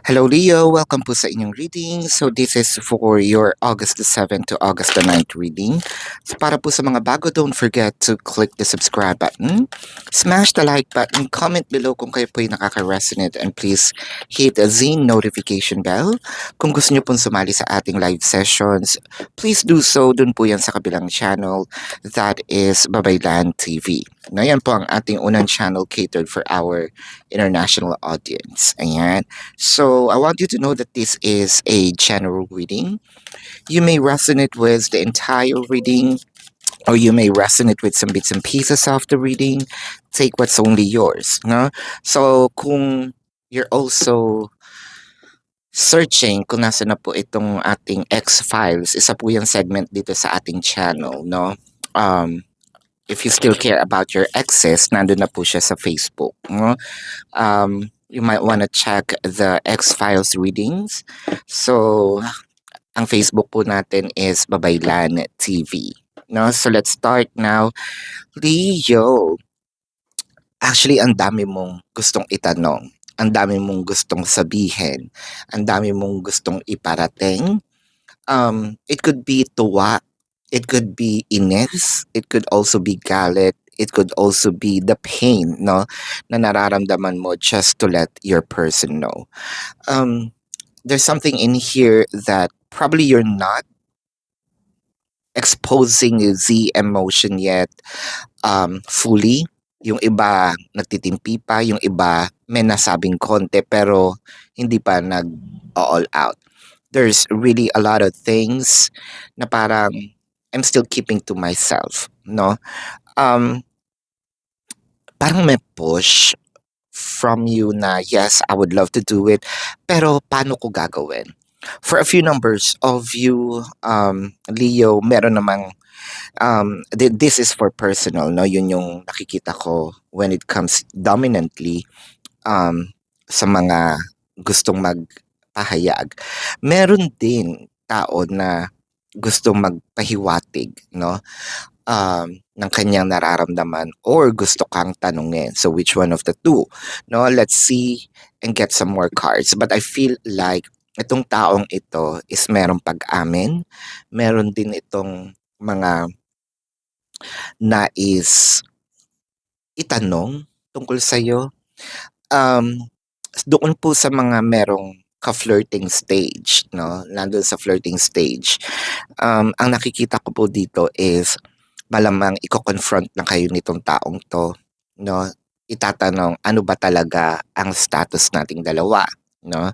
Hello Leo, welcome po sa inyong reading. So this is for your August the 7th to August the 9th reading. So para po sa mga bago, don't forget to click the subscribe button, smash the like button, comment below kung kayo po ay nakaka-resonate, and please hit the notification bell. Kung gusto nyo pong sumali sa ating live sessions, please do so. Dun po yan sa kabilang channel, that is Babaylan TV. Ngayon po ang ating unang channel catered for our international audience. Ayan. So I want you to know that this is a general reading. You may resonate with the entire reading, or you may resonate with some bits and pieces of the reading. Take what's only yours. No? So kung you're also searching kung nasa na po itong ating X-Files, isa po yung segment dito sa ating channel. No? If you still care about your exes, nandun na po siya sa Facebook. No? You might want to check the X-Files readings. So, ang Facebook po natin is Babaylan TV. No? So, let's start now. Leo, actually, ang dami mong gustong itanong. Ang dami mong gustong sabihin. Ang dami mong gustong iparating. It could be tuwa. It could be inis. It could also be galit. It could also be the pain, no, na nararamdaman mo just to let your person know. There's something in here that probably you're not exposing the emotion yet fully. Yung iba nagtitimpi pa, yung iba may nasabing konti pero hindi pa nag-all out. There's really a lot of things na parang I'm still keeping to myself, no? Parang may push from you na, yes, I would love to do it, pero paano ko gagawin? For a few numbers of you, Leo, meron namang, this is for personal, no? Yun yung nakikita ko when it comes dominantly sa mga gustong magpahayag. Meron din tao na gustong magpahiwatig, no? Ng kanyang nararamdaman or gusto kang tanungin. So which one of the two? No, let's see and get some more cards. But I feel like itong taong ito is merong pag-amin. Meron din itong mga nais itanong tungkol sa'yo. Doon po sa mga merong ka-flirting stage, no? Nandun sa flirting stage. Ang nakikita ko po dito is malamang iko-confront na kayo nitong taong to, no? Itatanong, ano ba talaga ang status nating dalawa, no?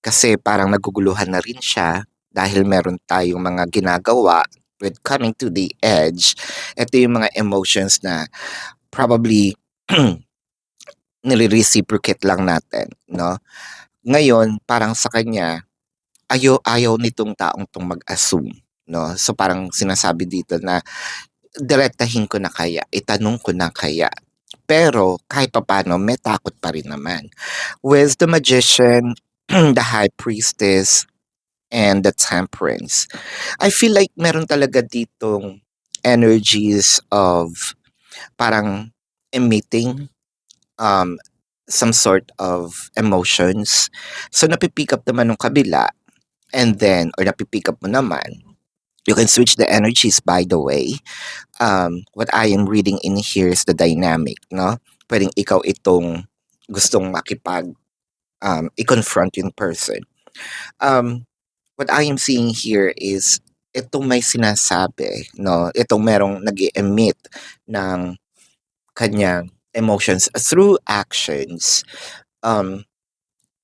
Kasi parang naguguluhan na rin siya dahil meron tayong mga ginagawa with coming to the edge. Ito yung mga emotions na probably nire-reciprocate lang natin, no? Ngayon, parang sa kanya, ayaw nitong taong tong mag-assume, no? So parang sinasabi dito na direktahin ko na kaya, itanong ko na kaya. Pero kahit papaano, may takot pa rin naman. With the Magician, the High Priestess, and the Temperance, I feel like meron talaga ditong energies of parang emitting some sort of emotions. So napipick up naman ng kabila, and then, or napipick up mo naman, you can switch the energies, by the way. What I am reading in here is the dynamic, no? Pwedeng ikaw itong gustong i-confront in person. What I am seeing here is itong may sinasabi, no? Itong merong nag-emit ng kanyang emotions through actions.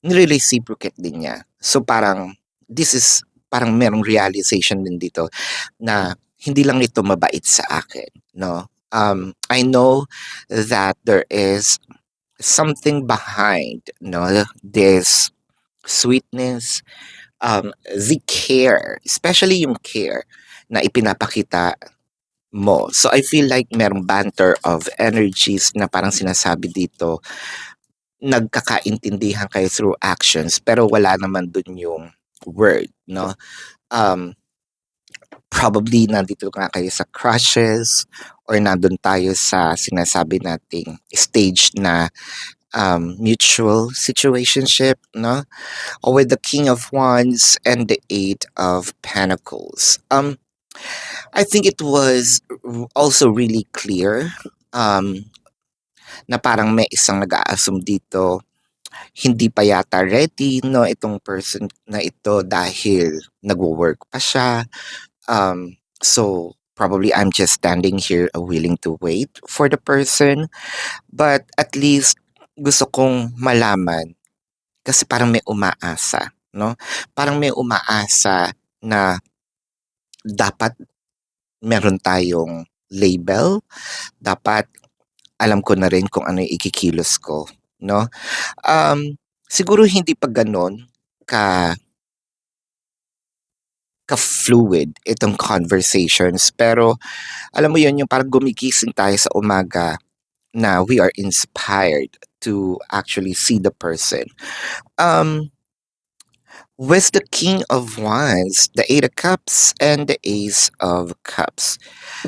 Nire-reciprocate din niya. So parang, this is parang merong realization din dito na hindi lang ito mabait sa akin, no? I know that there is something behind, no, this sweetness, the care, especially yung care na ipinapakita mo. So I feel like merong banter of energies na parang sinasabi dito, nagkakaintindihan kayo through actions pero wala naman dun yung word, no? Probably nandito nga kayo sa crushes or nandun tayo sa sinasabi nating stage na mutual situationship, no? With the King of Wands and the Eight of Pentacles. I think it was also really clear um, na parang may isang nag-a-assume dito, hindi pa yata ready, no, itong person na ito dahil nagwo-work pa siya. So probably I'm just standing here willing to wait for the person. But at least gusto kong malaman kasi parang may umaasa, no? Parang may umaasa na dapat meron tayong label, dapat alam ko na rin kung ano yung ikikilos ko, no? Siguro hindi pa gano'n ka ka-fluid itong conversations, pero alam mo 'yun, yung parang gumigising tayo sa umaga na we are inspired to actually see the person. Um, with the King of Wands, the Eight of Cups, and the Ace of Cups.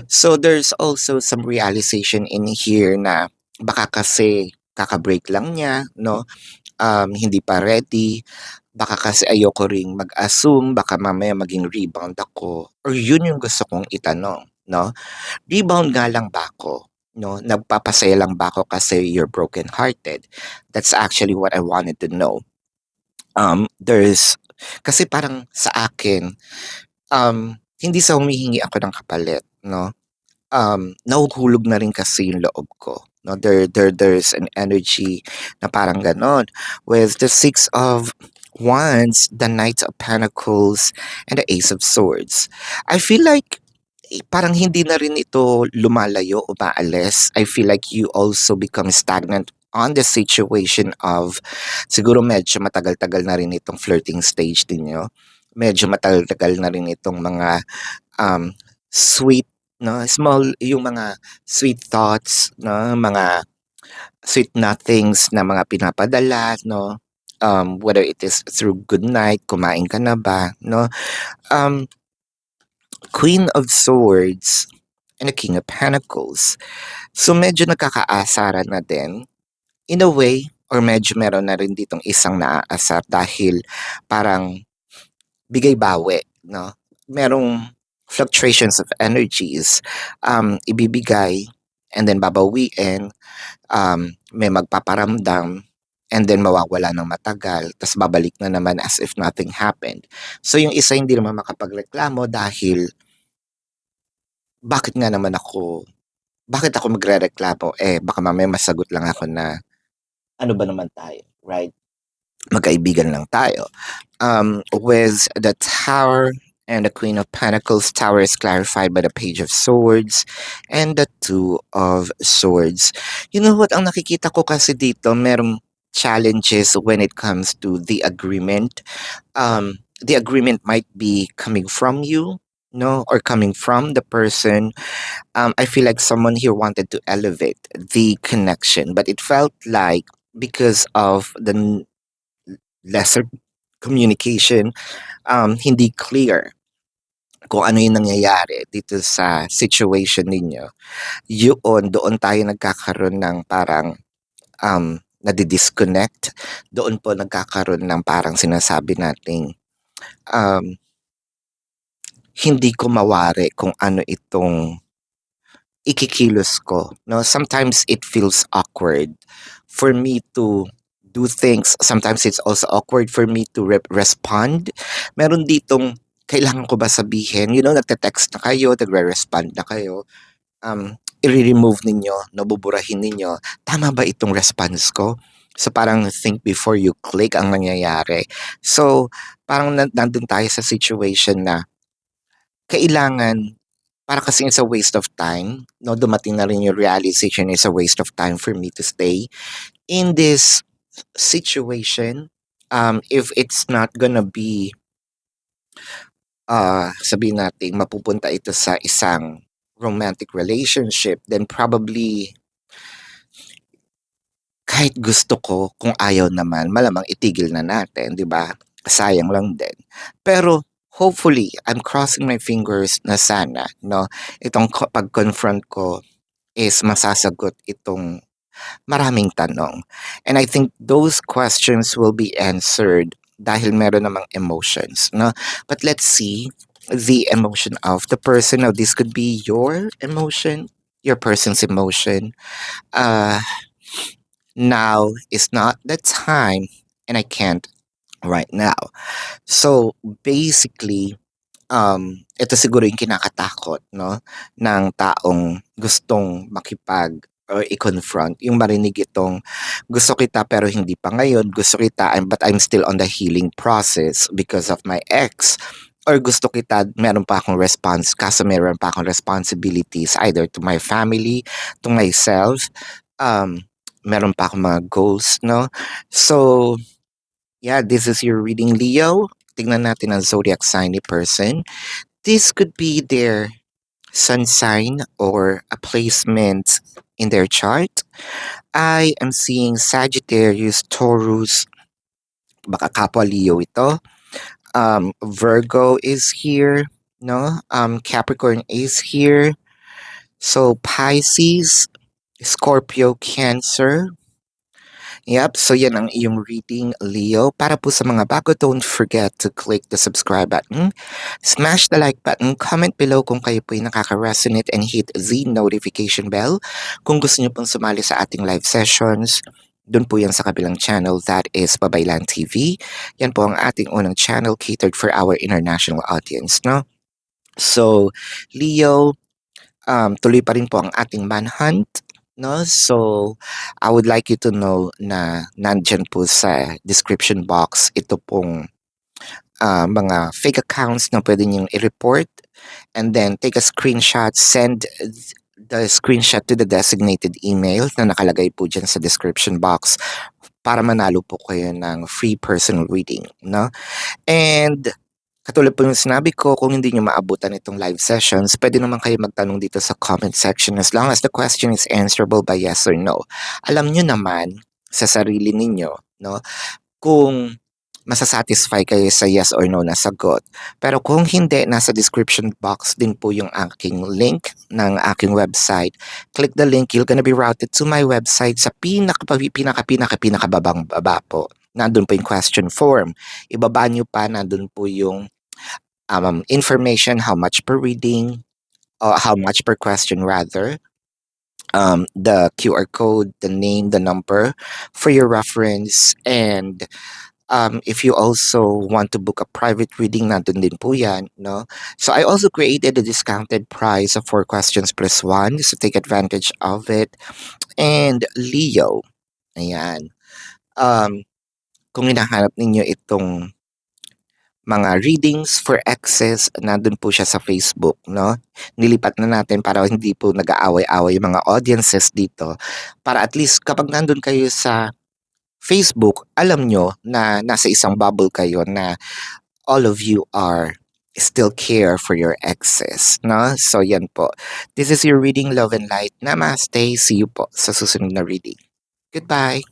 So there's also some realization in here na baka kasi kaka-break lang niya, no? Hindi pa ready. Baka kasi ayoko ring mag-assume, baka mamaya maging rebound ako. Or yun yung gusto kong itanong, no? Rebound nga lang ba ako? No? Nagpapasaya lang ba ako kasi you're broken-hearted? That's actually what I wanted to know. There's, kasi parang sa akin, hindi sa humihingi ako ng kapalit, no? Nahuhulog na rin kasi yung loob ko. No, there's an energy na parang ganon. With the Six of Wands, the Knight of Pentacles, and the Ace of Swords. I feel like parang hindi na rin ito lumalayo o maalis. I feel like you also become stagnant on the situation of siguro medyo matagal-tagal na rin itong flirting stage ninyo. Medyo matagal-tagal na rin itong mga um, sweet, no, small, yung mga sweet thoughts, no, mga sweet nothings na mga pinapadala, no, whether it is through good night, kumain ka na ba, no, um, Queen of Swords and the King of Pentacles. So medyo nagkakaasaran na din in a way, or medyo meron na rin ditong isang naaasar dahil parang bigay bawi, no? Merong fluctuations of energies, ibibigay and then babawiin, may magpaparamdam and then mawawala ng matagal, tas babalik na naman as if nothing happened. So yung isa hindi naman makapagreklamo dahil bakit nga naman bakit ako magrereklamo? Eh, baka mamaya masagot lang ako na ano ba naman tayo, right? Magkaibigan lang tayo. With the Tower and the Queen of Pentacles, Tower is clarified by the Page of Swords and the Two of Swords. You know what, ang nakikita ko kasi dito, merong challenges when it comes to the agreement. The agreement might be coming from you, no, or coming from the person. I feel like someone here wanted to elevate the connection, but it felt like because of the lesser communication, hindi clear kung ano yung nangyayari dito sa situation ninyo. Doon tayo nagkakaroon ng parang nadi-disconnect. Doon po nagkakaroon ng parang sinasabi nating hindi ko mawari kung ano itong ikikilos ko. No, sometimes it feels awkward for me to do things. Sometimes it's also awkward for me to respond. Meron ditong kailangan ko ba sabihin? You know, nagte-text na kayo, nagre-respond na kayo. I-remove ninyo, nabuburahin ninyo. Tama ba itong response ko? So parang think before you click ang nangyayari. So parang nandun tayo sa situation na kailangan para kasi it's a waste of time, no? Dumating na rin yung realization it's a waste of time for me to stay in this situation. If it's not gonna be, sabihin natin, mapupunta ito sa isang romantic relationship, then probably kahit gusto ko, kung ayaw naman, malamang itigil na natin, di ba? Sayang lang din. Pero hopefully, I'm crossing my fingers na sana, no, itong pag-confront ko is masasagot itong maraming tanong. And I think those questions will be answered dahil meron namang emotions, no? But let's see the emotion of the person. Now, this could be your emotion, your person's emotion. Uh, Now is not the time, and I can't right now. So, basically, ito siguro yung kinakatakot, no, ng taong gustong makipag or i-confront, yung marinig itong, "Gusto kita pero hindi pa ngayon, gusto kita but I'm still on the healing process because of my ex." Or gusto kita, meron pa akong response kaso meron pa akong responsibilities either to my family, to myself, um, meron pa akong mga goals, no? So, yeah, this is your reading, Leo. Tingnan natin ang zodiac sign ni person. This could be their sun sign or a placement in their chart. I am seeing Sagittarius, Taurus, baka kapwa Leo ito. Virgo is here, no? Capricorn is here. So Pisces, Scorpio, Cancer. Yep, so yan ang iyong reading, Leo. Para po sa mga bago, don't forget to click the subscribe button, smash the like button, comment below kung kayo po ay nakaka-resonate, and hit the notification bell. Kung gusto niyo pong sumali sa ating live sessions, doon po yan sa kabilang channel, that is Babaylan TV. Yan po ang ating unang channel catered for our international audience, no? So, Leo, tuloy pa rin po ang ating manhunt, no? So, I would like you to know na nandyan po sa description box ito pong mga fake accounts na pwede niyong i-report, and then take a screenshot, send the screenshot to the designated email na nakalagay po dyan sa description box para manalo po kayo ng free personal reading, no? And katulad po yung sinabi ko, kung hindi nyo maabutan itong live sessions, pwede naman kayo magtanong dito sa comment section as long as the question is answerable by yes or no. Alam nyo naman sa sarili ninyo, no, kung masasatisfy kayo sa yes or no na sagot. Pero kung hindi, nasa description box din po yung aking link ng aking website. Click the link, you're gonna be routed to my website sa pinakababang baba po. Nandun po yung question form. Ibaba nyo pa, nandun po yung information, how much per reading, or how much per question rather, the QR code, the name, the number for your reference, and if you also want to book a private reading, nandun din po yan, no? So I also created a discounted price of 4 questions plus 1, so take advantage of it. And Leo, ayan, kung hinahanap ninyo itong mga readings for exes, nandun po siya sa Facebook, no? Nilipat na natin para hindi po nag-aaway-away yung mga audiences dito. Para at least kapag nandun kayo sa Facebook, alam nyo na nasa isang bubble kayo na all of you are still care for your exes, no? So yan po. This is your reading, Love and Light. Namaste. See you po sa susunod na reading. Goodbye.